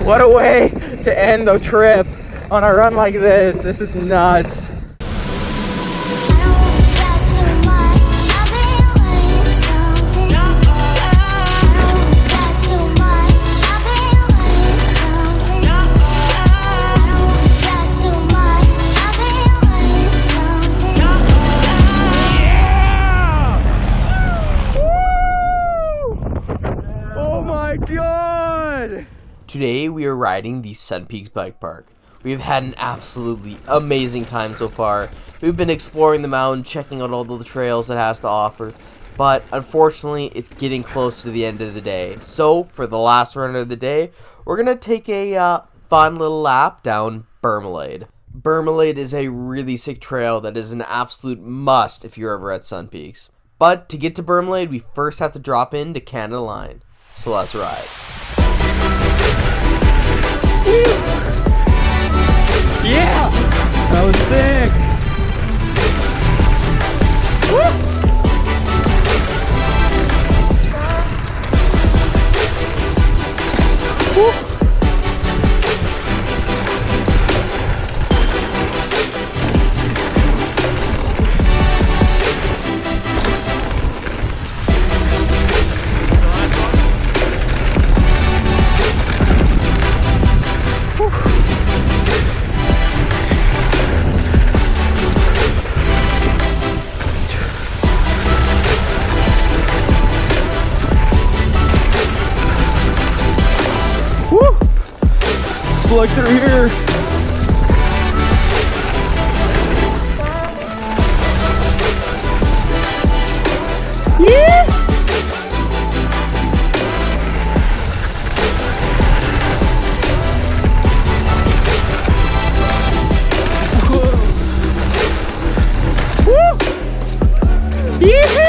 What a way to end the trip on a run like this. This is nuts. Today we are riding the Sun Peaks Bike Park. We have had an absolutely amazing time so far. We've been exploring the mountain, checking out all the trails it has to offer, but unfortunately it's getting close to the end of the day. So for the last run of the day, we're going to take a fun little lap down Bermelaid. Bermelaid is a really sick trail that is an absolute must if you're ever at Sun Peaks. But to get to Bermelaid, we first have to drop into Canada Line. So let's ride. Yeah! That was sick! Woo! Woo! Look through here. Yeah. Woo. Yeah.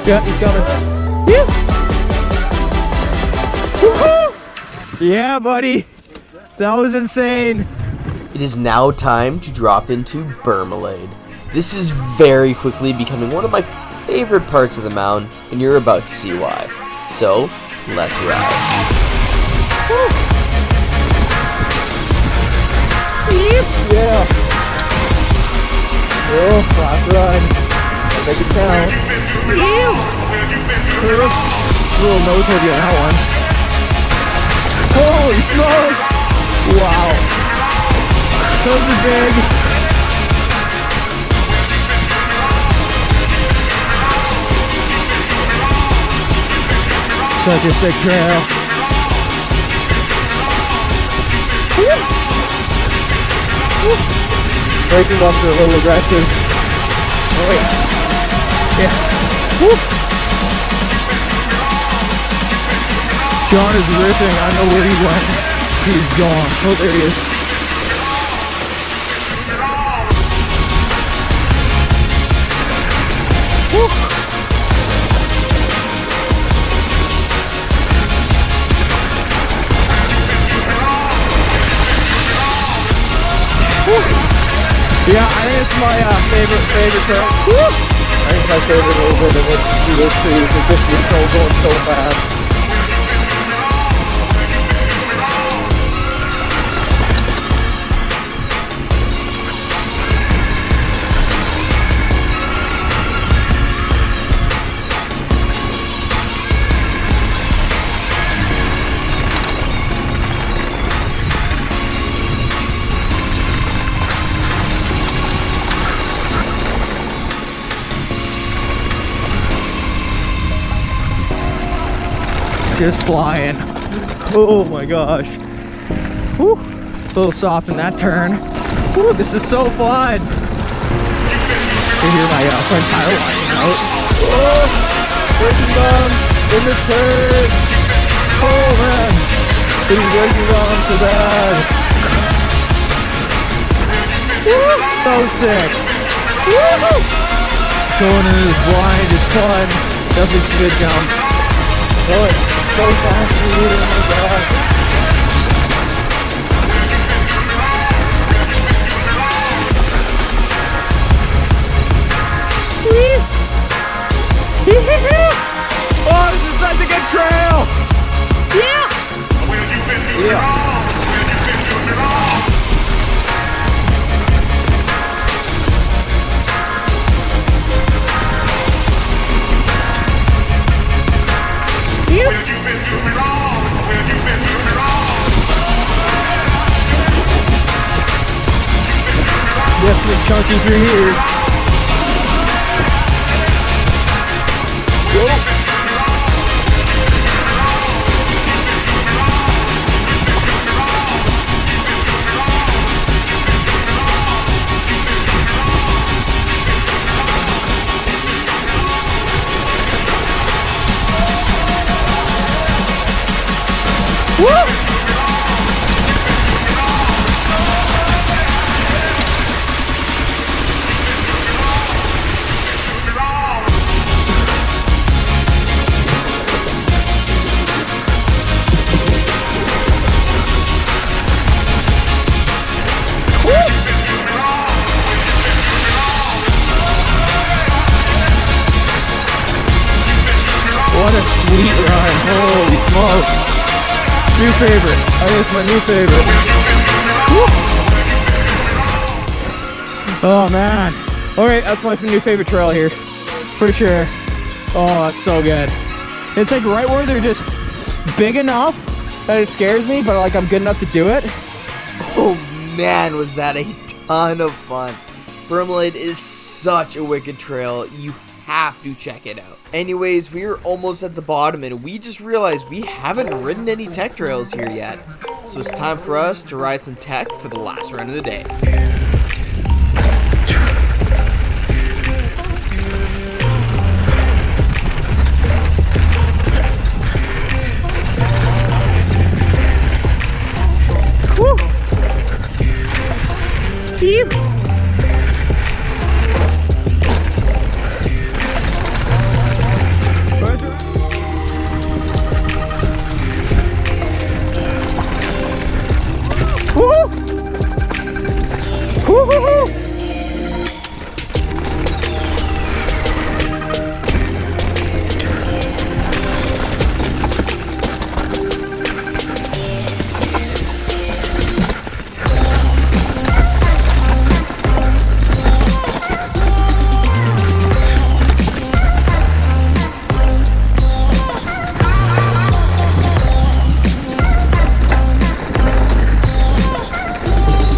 Yeah, he's coming. Yeah. Woohoo! Yeah, buddy. That was insane. It is now time to drop into Bermelaid. This is very quickly becoming one of my favorite parts of the mountain, and you're about to see why. So, let's ride. Woo. Yeah. Oh, last run. I'll make it count. A little nose heavy on that one. Holy smokes! Wow. Those are big. Such a sick trail. Braking bumps are a little aggressive. Oh yeah. Yeah. Woo. John is ripping. I know where he went. He's gone. Oh, there he is. Woo. Woo. Yeah, I think it's my favorite trail. Woo. I think my favorite little bit of it to this too is this control going so fast. Just flying. Oh my gosh. Whew. A little soft in that turn. Whew, this is so fun. You hear my front tire lining out. Oh, braking bump in the turn. Oh man. These races on so bad. Woo! So sick. Woo! Corners, blind is fun. Definitely some good jump. Oh, it's so fast, dude. Oh my god. Oh, this is such a good trail! Yeah! Yeah. Definitely chunky through here. Whoa. What a sweet run, holy smokes. New favorite, I think it's my new favorite. Woo. Oh man. Alright, that's my new favorite trail here, for sure. Oh, that's so good. It's like right where they're just big enough that it scares me, but like I'm good enough to do it. Oh man, was that a ton of fun. Bermelaid is such a wicked trail. You have to check it out. Anyways, we are almost at the bottom and we just realized we haven't ridden any tech trails here yet. So it's time for us to ride some tech for the last run of the day. Woo. Beep.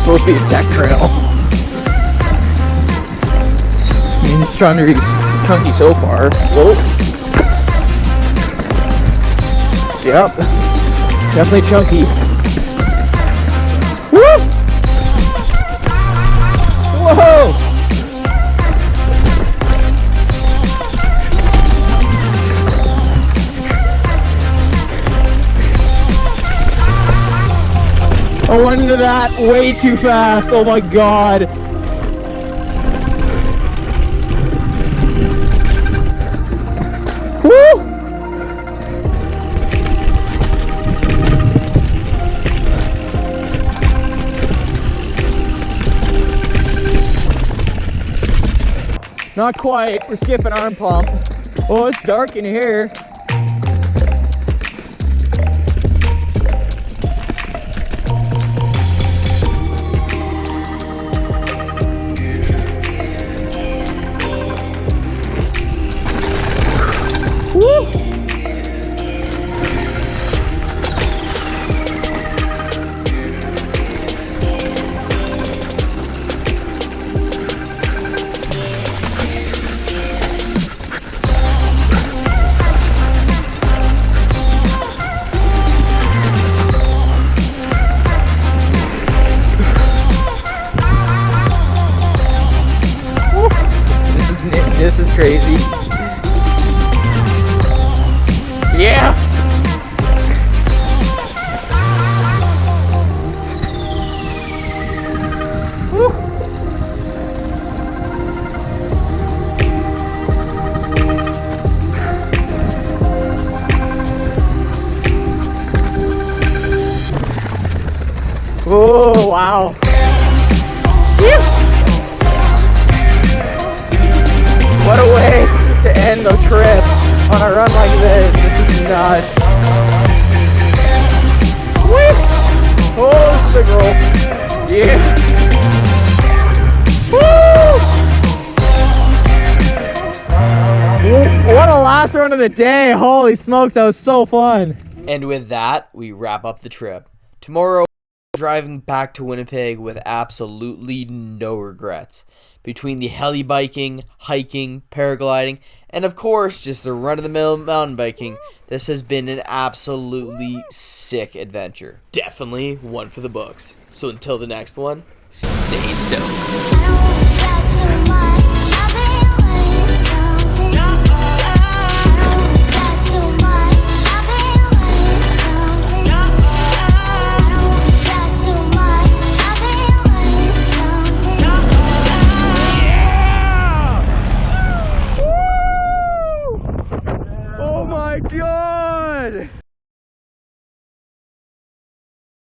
Supposed to be a tech trail. I mean, it's trying to be chunky so far. Whoa. Yep. Definitely chunky. Woo! Whoa! I went into that way too fast. Oh my god. Woo! Not quite. We're skipping arm pump. Oh, it's dark in here. Oh, wow. Phew. What a way to end the trip on a run like this. This is nuts. Whee! Oh, this is a big roll. Yeah. Woo! What a last run of the day. Holy smokes, that was so fun. And with that, we wrap up the trip. Tomorrow, we're driving back to Winnipeg with absolutely no regrets. Between the heli biking, hiking, paragliding, and of course, just the run-of-the-mill mountain biking, this has been an absolutely sick adventure. Definitely one for the books. So until the next one, stay stoked.